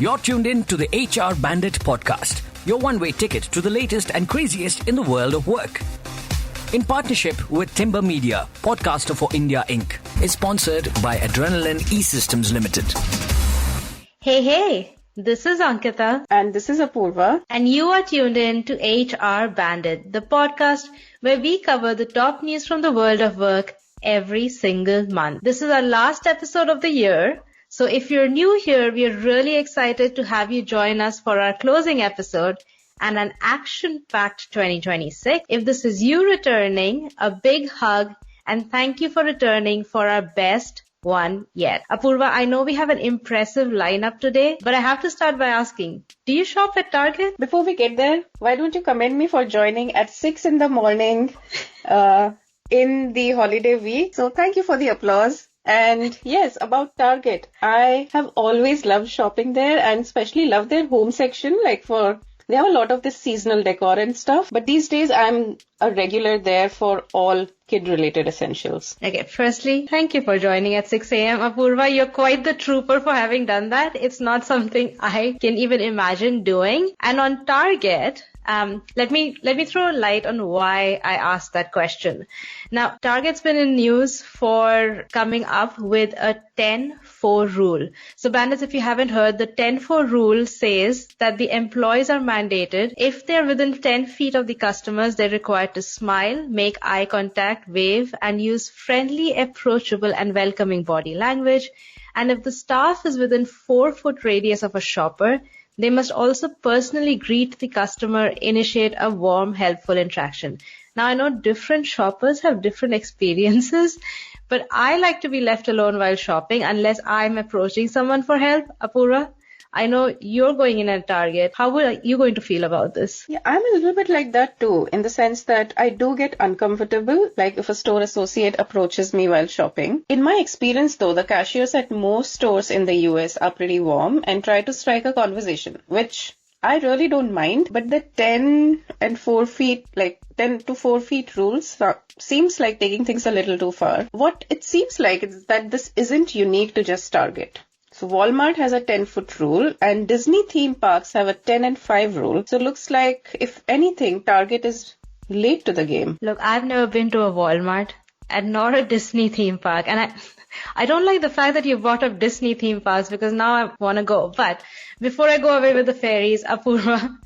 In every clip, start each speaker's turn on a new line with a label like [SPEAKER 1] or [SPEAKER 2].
[SPEAKER 1] You're tuned in to the HR Bandit podcast, your one-way ticket to the latest and craziest in the world of work. In partnership with Timber Media, podcaster for India Inc. is sponsored by Adrenaline E-Systems Limited.
[SPEAKER 2] Hey, this is Ankita.
[SPEAKER 3] And this is Apoorva.
[SPEAKER 2] And you are tuned in to HR Bandit, the podcast where we cover the top news from the world of work every single month. This is our last episode of the year. So if you're new here, we are really excited to have you join us for our closing episode and an action-packed 2026. If this is you returning, a big hug and thank you for returning for our best one yet. Apoorva, I know we have an impressive lineup today, but I have to start by asking, do you shop at Target?
[SPEAKER 3] Before we get there, why don't you commend me for joining at 6 in the morning in the holiday week? So thank you for the applause. And yes, about Target, I have always loved shopping there and especially love their home section. They have a lot of this seasonal decor and stuff. But these days, I'm a regular there for all kid-related essentials.
[SPEAKER 2] Okay, firstly, thank you for joining at 6 a.m. Apoorva. You're quite the trooper for having done that. It's not something I can even imagine doing. And on Target, let me throw a light on why I asked that question. Now, Target's been in news for coming up with a 10-4 rule. So bandits, if you haven't heard, the 10-4 rule says that the employees are mandated, if they're within 10 feet of the customers, they're required to smile, make eye contact, wave, and use friendly, approachable, and welcoming body language. And if the staff is within 4-foot radius of a shopper, they must also personally greet the customer, initiate a warm, helpful interaction. Now, I know different shoppers have different experiences, but I like to be left alone while shopping unless I'm approaching someone for help. Apoorva, I know you're going in at Target. How are you going to feel about this?
[SPEAKER 3] Yeah, I'm a little bit like that too, in the sense that I do get uncomfortable, like if a store associate approaches me while shopping. In my experience though, the cashiers at most stores in the US are pretty warm and try to strike a conversation, which I really don't mind. But the 10 to 4 feet rules seems like taking things a little too far. What it seems like is that this isn't unique to just Target. So Walmart has a 10-foot rule and Disney theme parks have a 10 and 5 rule. So it looks like, if anything, Target is late to the game.
[SPEAKER 2] Look, I've never been to a Walmart and nor a Disney theme park. And I don't like the fact that you brought up Disney theme parks because now I want to go. But before I go away with the fairies, Apoorva,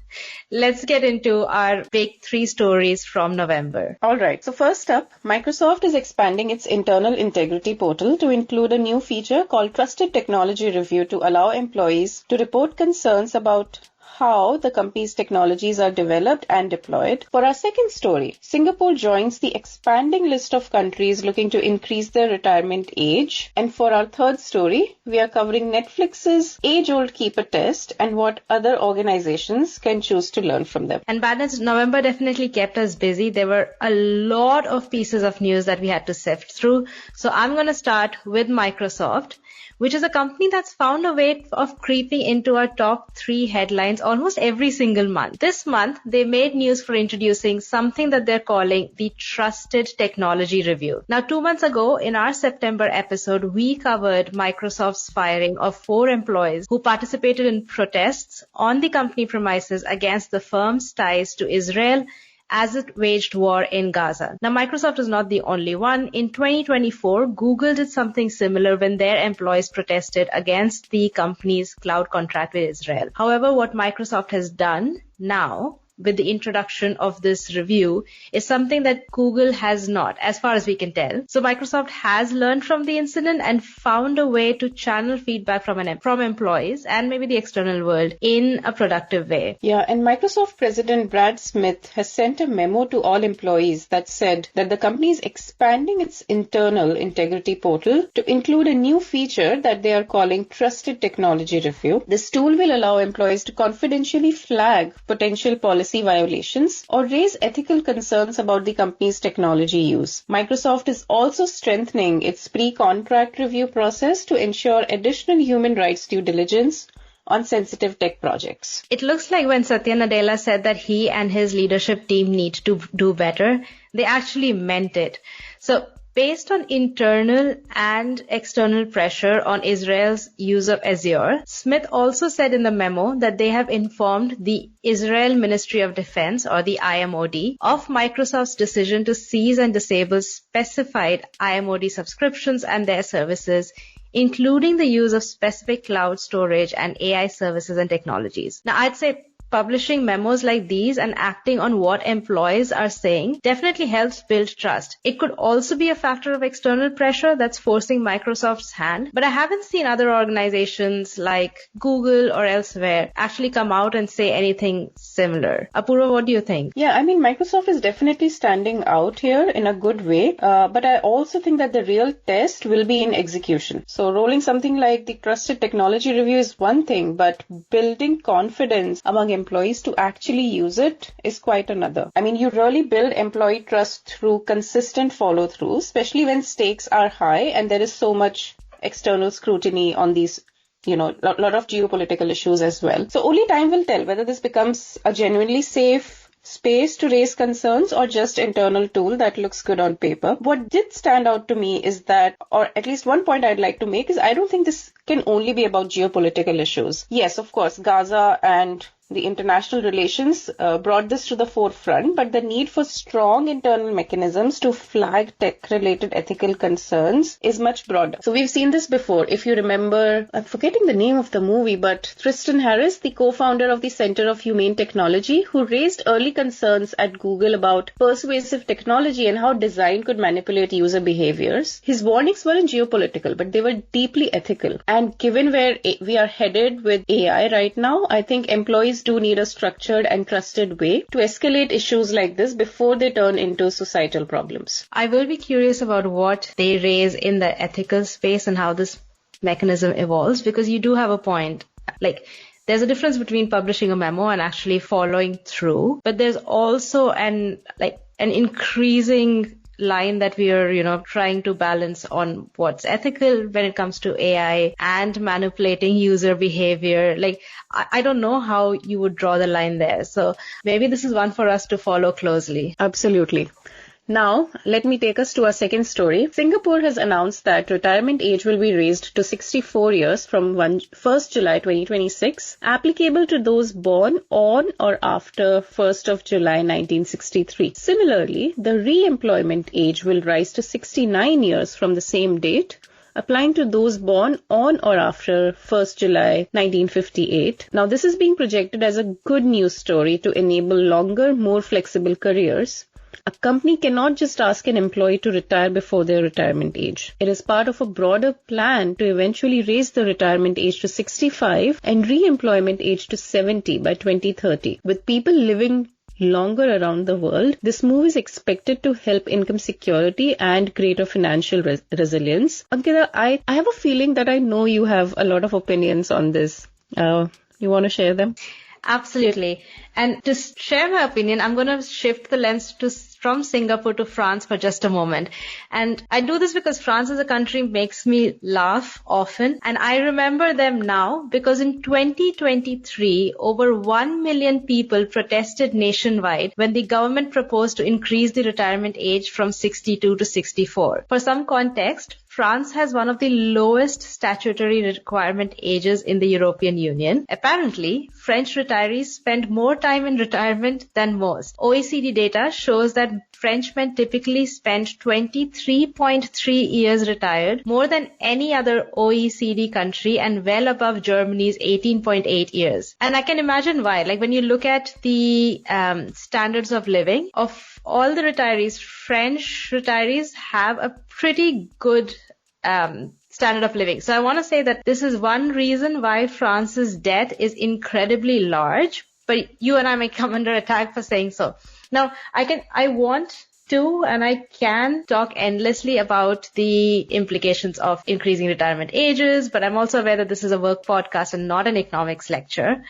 [SPEAKER 2] let's get into our big 3 stories from November.
[SPEAKER 3] All right. So first up, Microsoft is expanding its internal integrity portal to include a new feature called Trusted Technology Review to allow employees to report concerns about how the company's technologies are developed and deployed. For our second story, Singapore joins the expanding list of countries looking to increase their retirement age. And for our third story, we are covering Netflix's age-old keeper test and what other organizations can choose to learn from them.
[SPEAKER 2] And bandits, November definitely kept us busy. There were a lot of pieces of news that we had to sift through. So I'm going to start with Microsoft, which is a company that's found a way of creeping into our top 3 headlines almost every single month. This month, they made news for introducing something that they're calling the Trusted Technology Review. Now, 2 months ago, in our September episode, we covered Microsoft's firing of 4 employees who participated in protests on the company premises against the firm's ties to Israel as it waged war in Gaza. Now, Microsoft is not the only one. In 2024, Google did something similar when their employees protested against the company's cloud contract with Israel. However, what Microsoft has done now with the introduction of this review is something that Google has not, as far as we can tell. So Microsoft has learned from the incident and found a way to channel feedback from employees and maybe the external world in a productive way.
[SPEAKER 3] Yeah, and Microsoft President Brad Smith has sent a memo to all employees that said that the company is expanding its internal integrity portal to include a new feature that they are calling Trusted Technology Review. This tool will allow employees to confidentially flag potential policy violations or raise ethical concerns about the company's technology use. Microsoft is also strengthening its pre-contract review process to ensure additional human rights due diligence on sensitive tech projects.
[SPEAKER 2] It looks like when Satya Nadella said that he and his leadership team need to do better, they actually meant it. So based on internal and external pressure on Israel's use of Azure, Smith also said in the memo that they have informed the Israel Ministry of Defense, or the IMOD, of Microsoft's decision to seize and disable specified IMOD subscriptions and their services, including the use of specific cloud storage and AI services and technologies. Now, I'd say publishing memos like these and acting on what employees are saying definitely helps build trust. It could also be a factor of external pressure that's forcing Microsoft's hand, but I haven't seen other organizations like Google or elsewhere actually come out and say anything similar. Apoorva, what do you think?
[SPEAKER 3] Yeah, I mean, Microsoft is definitely standing out here in a good way, but I also think that the real test will be in execution. So rolling something like the Trusted Technology Review is one thing, but building confidence among employees to actually use it is quite another. I mean, you really build employee trust through consistent follow-through, especially when stakes are high and there is so much external scrutiny on these, lot of geopolitical issues as well. So only time will tell whether this becomes a genuinely safe space to raise concerns or just internal tool that looks good on paper. What did stand out to me is that, or at least one point I'd like to make, is I don't think this can only be about geopolitical issues. Yes, of course, Gaza and the international relations brought this to the forefront, but the need for strong internal mechanisms to flag tech-related ethical concerns is much broader. So we've seen this before. If you remember, I'm forgetting the name of the movie, but Tristan Harris, the co-founder of the Center of Humane Technology, who raised early concerns at Google about persuasive technology and how design could manipulate user behaviors. His warnings weren't geopolitical, but they were deeply ethical. And given where we are headed with AI right now, I think employees do need a structured and trusted way to escalate issues like this before they turn into societal problems.
[SPEAKER 2] I will be curious about what they raise in the ethical space and how this mechanism evolves, because you do have a point. Like, there's a difference between publishing a memo and actually following through, but there's also an increasing line that we are, trying to balance on what's ethical when it comes to AI and manipulating user behavior. Like, I don't know how you would draw the line there. So maybe this is one for us to follow closely.
[SPEAKER 3] Absolutely. Now, let me take us to our second story. Singapore has announced that retirement age will be raised to 64 years from 1st July 2026, applicable to those born on or after 1st of July 1963. Similarly, the re-employment age will rise to 69 years from the same date, applying to those born on or after 1st July 1958. Now, this is being projected as a good news story to enable longer, more flexible careers. A company cannot just ask an employee to retire before their retirement age. It is part of a broader plan to eventually raise the retirement age to 65 and re-employment age to 70 by 2030. With people living longer around the world, this move is expected to help income security and greater financial resilience. Ankita, I have a feeling that I know you have a lot of opinions on this. You want to share them?
[SPEAKER 2] Absolutely. And to share my opinion, I'm going to shift the lens from Singapore to France for just a moment. And I do this because France as a country makes me laugh often. And I remember them now because in 2023, over 1 million people protested nationwide when the government proposed to increase the retirement age from 62 to 64. For some context, France has one of the lowest statutory requirement ages in the European Union. Apparently, French retirees spend more time in retirement than most. OECD data shows that Frenchmen typically spend 23.3 years retired, more than any other OECD country and well above Germany's 18.8 years. And I can imagine why. Like, when you look at the standards of living of all the retirees, French retirees have a pretty good standard of living. So I want to say that this is one reason why France's debt is incredibly large, but you and I may come under attack for saying so. Now, I want to and I can talk endlessly about the implications of increasing retirement ages, but I'm also aware that this is a work podcast and not an economics lecture.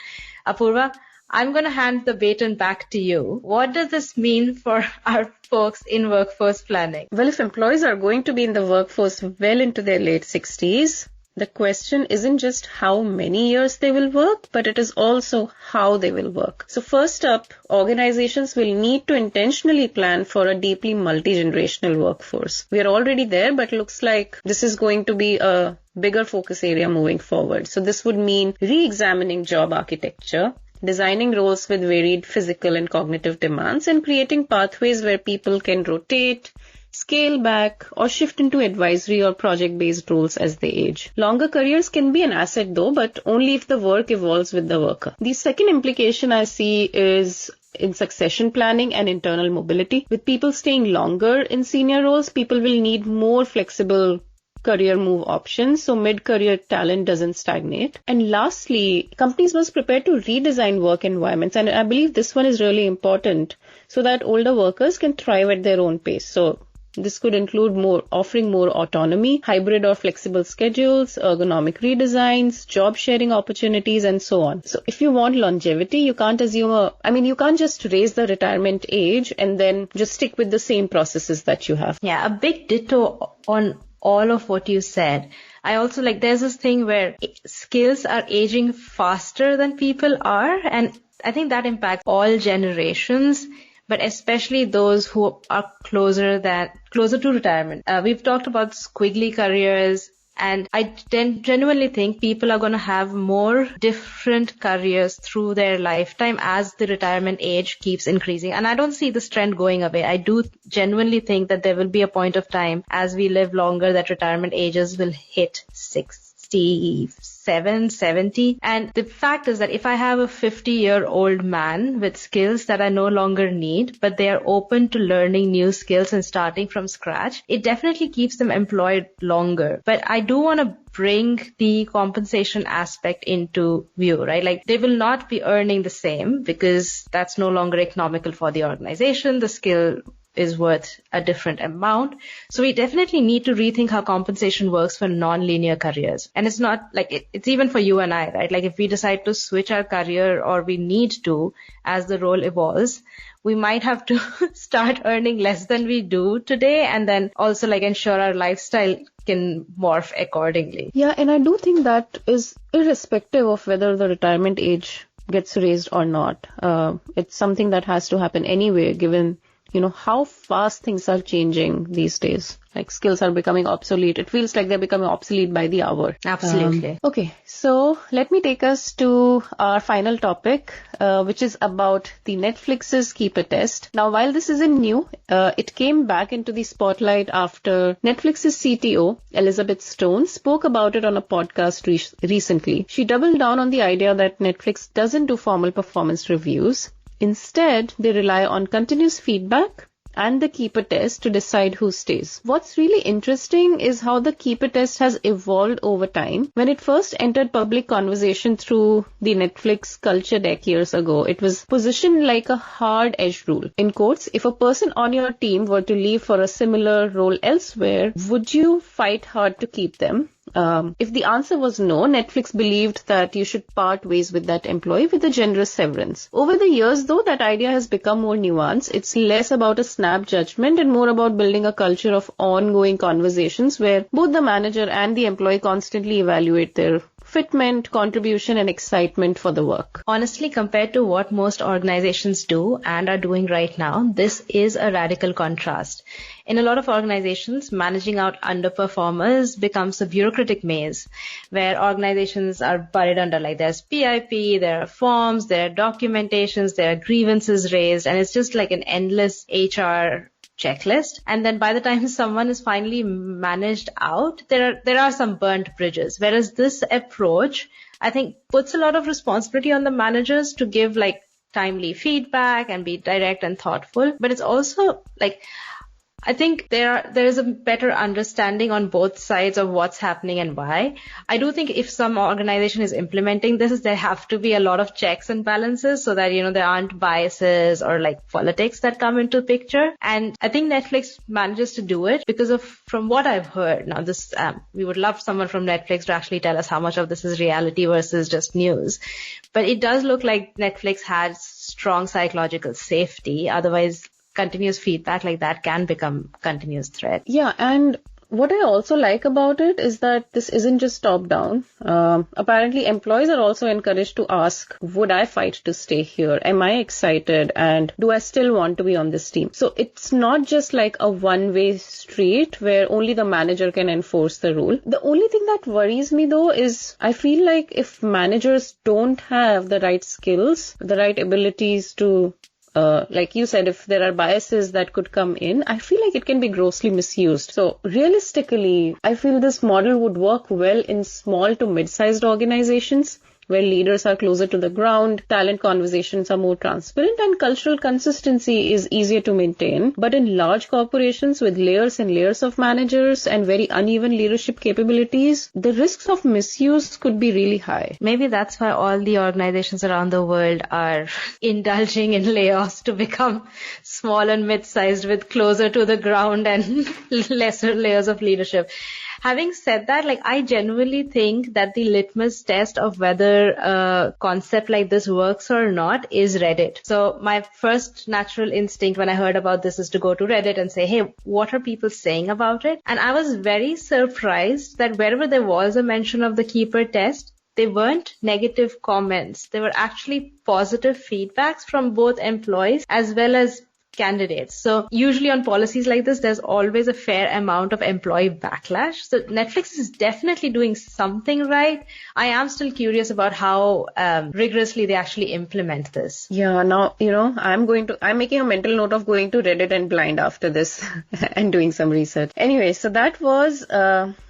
[SPEAKER 2] Apoorva, I'm going to hand the baton back to you. What does this mean for our folks in workforce planning?
[SPEAKER 3] Well, if employees are going to be in the workforce well into their late 60s, the question isn't just how many years they will work, but it is also how they will work. So first up, organizations will need to intentionally plan for a deeply multi-generational workforce. We are already there, but looks like this is going to be a bigger focus area moving forward. So this would mean re-examining job architecture, designing roles with varied physical and cognitive demands, and creating pathways where people can rotate, scale back, or shift into advisory or project-based roles as they age. Longer careers can be an asset though, but only if the work evolves with the worker. The second implication I see is in succession planning and internal mobility. With people staying longer in senior roles, people will need more flexible career move options so mid-career talent doesn't stagnate. And lastly, companies must prepare to redesign work environments, and I believe this one is really important so that older workers can thrive at their own pace. So this could include offering more autonomy, hybrid or flexible schedules, ergonomic redesigns, job sharing opportunities, and so on. So if you want longevity, you can't you can't just raise the retirement age and then just stick with the same processes that you have.
[SPEAKER 2] Yeah, a big ditto on all of what you said. I also there's this thing where skills are aging faster than people are, and I think that impacts all generations, but especially those who are closer to retirement. We've talked about squiggly careers, and I genuinely think people are going to have more different careers through their lifetime as the retirement age keeps increasing. And I don't see this trend going away. I do genuinely think that there will be a point of time as we live longer that retirement ages will hit 67, 70. And the fact is that if I have a 50-year-old man with skills that I no longer need, but they are open to learning new skills and starting from scratch, it definitely keeps them employed longer. But I do want to bring the compensation aspect into view, right? They will not be earning the same because that's no longer economical for the organization. The skill is worth a different amount. So we definitely need to rethink how compensation works for non-linear careers. And it's not it's even for you and I, right? If we decide to switch our career, or we need to as the role evolves, we might have to start earning less than we do today, and then also ensure our lifestyle can morph accordingly.
[SPEAKER 3] Yeah, and I do think that is irrespective of whether the retirement age gets raised or not. It's something that has to happen anyway, given how fast things are changing these days. Skills are becoming obsolete. It feels like they're becoming obsolete by the hour.
[SPEAKER 2] Absolutely.
[SPEAKER 3] Okay, so let me take us to our final topic, which is about the Netflix's Keeper test. Now, while this isn't new, it came back into the spotlight after Netflix's CTO, Elizabeth Stone, spoke about it on a podcast recently. She doubled down on the idea that Netflix doesn't do formal performance reviews. Instead, they rely on continuous feedback and the Keeper test to decide who stays. What's really interesting is how the Keeper test has evolved over time. When it first entered public conversation through the Netflix culture deck years ago, it was positioned like a hard-edged rule. In quotes, if a person on your team were to leave for a similar role elsewhere, would you fight hard to keep them? If the answer was no, Netflix believed that you should part ways with that employee with a generous severance. Over the years, though, that idea has become more nuanced. It's less about a snap judgment and more about building a culture of ongoing conversations where both the manager and the employee constantly evaluate their fitment, contribution, and excitement for the work.
[SPEAKER 2] Honestly, compared to what most organizations do and are doing right now, this is a radical contrast. In a lot of organizations, managing out underperformers becomes a bureaucratic maze where organizations are buried under there's PIP, there are forms, there are documentations, there are grievances raised, and it's just an endless HR checklist. And then by the time someone is finally managed out, there are some burnt bridges. Whereas this approach, I think, puts a lot of responsibility on the managers to give timely feedback and be direct and thoughtful. But it's also I think there is a better understanding on both sides of what's happening and why. I do think if some organization is implementing this, there have to be a lot of checks and balances so that, there aren't biases or politics that come into the picture. And I think Netflix manages to do it because from what I've heard. Now this, we would love someone from Netflix to actually tell us how much of this is reality versus just news. But it does look like Netflix has strong psychological safety. Otherwise, continuous feedback like that can become continuous threat.
[SPEAKER 3] Yeah, and what I also like about it is that this isn't just top down. Apparently employees are also encouraged to ask, would I fight to stay here? Am I excited? And do I still want to be on this team? So it's not just like a one-way street where only the manager can enforce the rule. The only thing that worries me though is I feel like if managers don't have the right skills, the right abilities to like you said, if there are biases that could come in, I feel like it can be grossly misused. So realistically, I feel this model would work well in small to mid-sized organizations where leaders are closer to the ground, talent conversations are more transparent, and cultural consistency is easier to maintain. But in large corporations with layers and layers of managers and very uneven leadership capabilities, the risks of misuse could be really high.
[SPEAKER 2] Maybe that's why all the organizations around the world are indulging in layoffs to become small and mid-sized with closer to the ground and lesser layers of leadership. Having said that, like, I genuinely think that the litmus test of whether a concept like this works or not is Reddit. So my first natural instinct when I heard about this is to go to Reddit and say, hey, what are people saying about it? And I was very surprised that wherever there was a mention of the keeper test, they weren't negative comments. They were actually positive feedbacks from both employees as well as candidates. So usually on policies like this, there's always a fair amount of employee backlash. So Netflix is definitely doing something right. I am still curious about how rigorously they actually implement this.
[SPEAKER 3] Yeah, now, I'm making a mental note of going to Reddit and Blind after this and doing some research. Anyway, so that was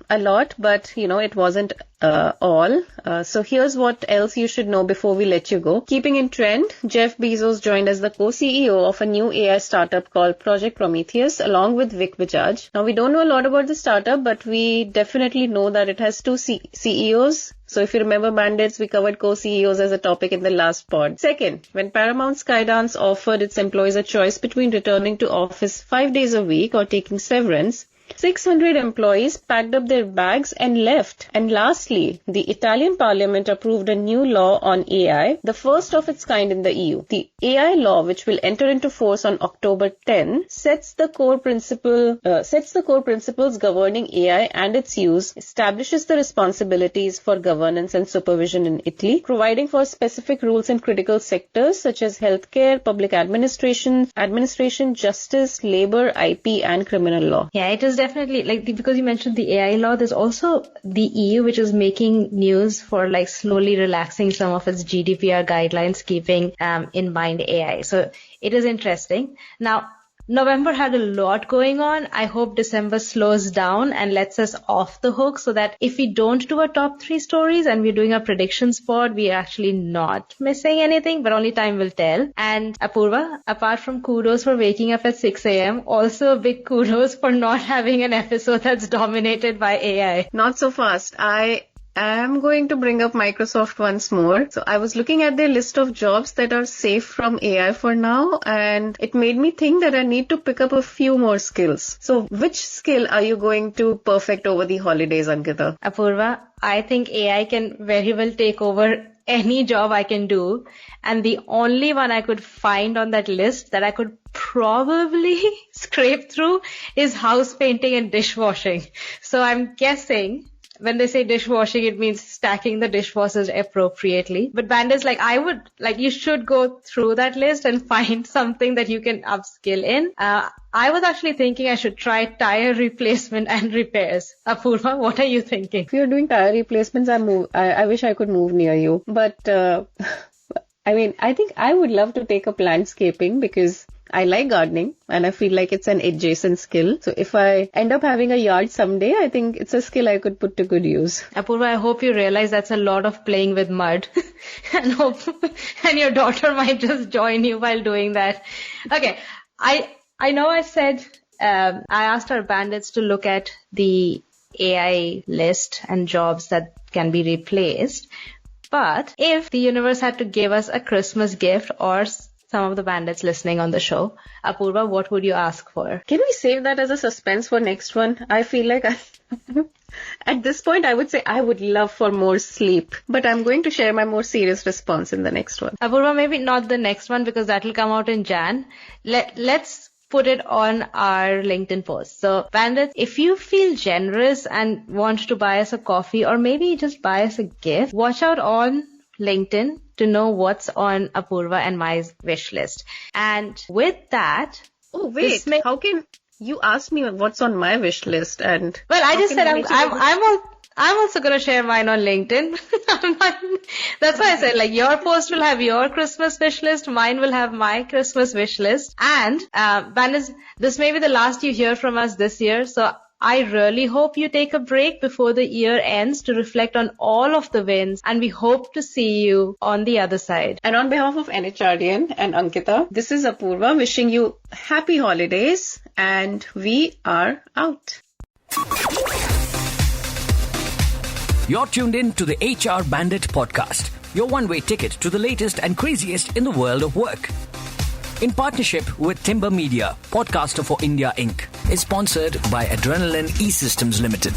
[SPEAKER 3] a lot, but it wasn't all. So here's what else you should know before we let you go. Keeping in trend, Jeff Bezos joined as the co-CEO of a new AI startup called Project Prometheus along with Vic Bajaj. Now we don't know a lot about the startup, but we definitely know that it has two CEOs. So if you remember Bandits, we covered co-CEOs as a topic in the last pod. Second, when Paramount Skydance offered its employees a choice between returning to office 5 days a week or taking severance, 600 employees packed up their bags and left. And lastly, the Italian parliament approved a new law on AI, the first of its kind in the EU. The AI law, which will enter into force on October 10, sets the core principles governing AI and its use, establishes the responsibilities for governance and supervision in Italy, providing for specific rules in critical sectors such as healthcare, public administration, justice, labor, IP, and criminal law.
[SPEAKER 2] Yeah, it is definitely because you mentioned the AI law, there's also the EU, which is making news for slowly relaxing some of its GDPR guidelines, keeping in mind AI. So it is interesting. Now, November had a lot going on. I hope December slows down and lets us off the hook so that if we don't do a top 3 stories and we're doing a predictions pod, we're actually not missing anything, but only time will tell. And Apoorva, apart from kudos for waking up at 6 a.m., also a big kudos for not having an episode that's dominated by AI.
[SPEAKER 3] Not so fast. I'm going to bring up Microsoft once more. So I was looking at their list of jobs that are safe from AI for now, and it made me think that I need to pick up a few more skills. So which skill are you going to perfect over the holidays, Ankita?
[SPEAKER 2] Apurva, I think AI can very well take over any job I can do. And the only one I could find on that list that I could probably scrape through is house painting and dishwashing. So I'm guessing when they say dishwashing, it means stacking the dishwashers appropriately. But Bandits, you should go through that list and find something that you can upskill in. I was actually thinking I should try tire replacement and repairs. Apoorva, what are you thinking?
[SPEAKER 3] If you're doing tire replacements, I wish I could move near you. But, I think I would love to take up landscaping because I like gardening and I feel like it's an adjacent skill. So if I end up having a yard someday, I think it's a skill I could put to good use.
[SPEAKER 2] Apoorva, I hope you realize that's a lot of playing with mud and your daughter might just join you while doing that. Okay. I know I said, I asked our bandits to look at the AI list and jobs that can be replaced. But if the universe had to give us a Christmas gift or some of the bandits listening on the show, Apoorva, what would you ask for?
[SPEAKER 3] Can we save that as a suspense for next one? I feel like at this point, I would say I would love for more sleep, but I'm going to share my more serious response in the next one.
[SPEAKER 2] Apoorva, maybe not the next one because that will come out in Jan. Let's put it on our LinkedIn post. So Bandits, if you feel generous and want to buy us a coffee or maybe just buy us a gift, watch out on LinkedIn to know what's on Apoorva and my wish list. And with that,
[SPEAKER 3] oh wait, how can you ask me what's on my wish list? And
[SPEAKER 2] well, I just said I'm also going to share mine on LinkedIn. That's why I said, like, your post will have your Christmas wish list. Mine will have my Christmas wish list. And, Bandits, this may be the last you hear from us this year. So I really hope you take a break before the year ends to reflect on all of the wins. And we hope to see you on the other side.
[SPEAKER 3] And on behalf of NHRDN and Ankita, this is Apoorva wishing you happy holidays. And we are out.
[SPEAKER 1] You're tuned in to the HR Bandit podcast, your one-way ticket to the latest and craziest in the world of work. In partnership with Timber Media, podcaster for India Inc., is sponsored by Adrenaline E-Systems Limited.